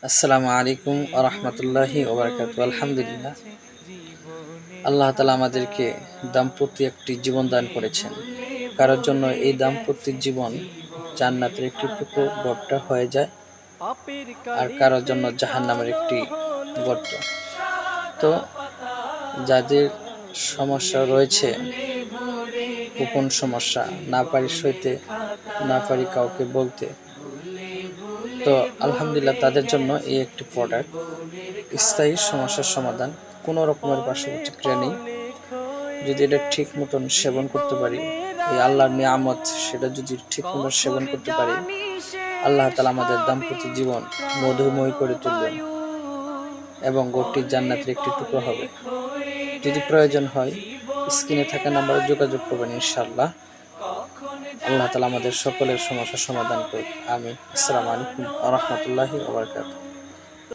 আসসালামু আলাইকুম ওয়া রাহমাতুল্লাহি ওয়া বারাকাতুহু। আলহামদুলিল্লাহ, আল্লাহ তাআলা আমাদেরকে দাম্পত্য একটি জীবন দান করেছেন। কারোর জন্য এই দাম্পত্য জীবন জান্নাতের একটি টুকরো গর্ত হয়ে যায়, আর কারোর জন্য জাহান্নামের একটি গর্ত। তো যাদের সমস্যা রয়েছে, গোপন সমস্যা, না পারি সইতে, না পারি কাউকে বলতে, তো আলহামদুলিল্লাহ তাদের জন্য এই একটি প্রোডাক্ট স্থায়ী সমস্যার সমাধান। কোনো রকমের পার্শ্ব প্রতিক্রিয়া নেই। যদি এটা ঠিক মতন সেবন করতে পারি, এই আল্লাহর নিয়ামত, সেটা যদি ঠিক মতন সেবন করতে পারি, আল্লাহ তাআলা আমাদের দাম্পত্য জীবন মধুময় করে তুলবেন এবং ঘরটি জান্নাতের একটি টুকরো হবে। যদি প্রয়োজন হয় স্ক্রিনে থাকা নাম্বারে যোগাযোগ করবেন ইনশাআল্লাহ। আল্লাহ তাআলা আমাদের সকলের সমস্যার সমাধান করুন। আমিন। আসসালামু আলাইকুম ওয়া রাহমাতুল্লাহি ওয়া বারাকাতুহু।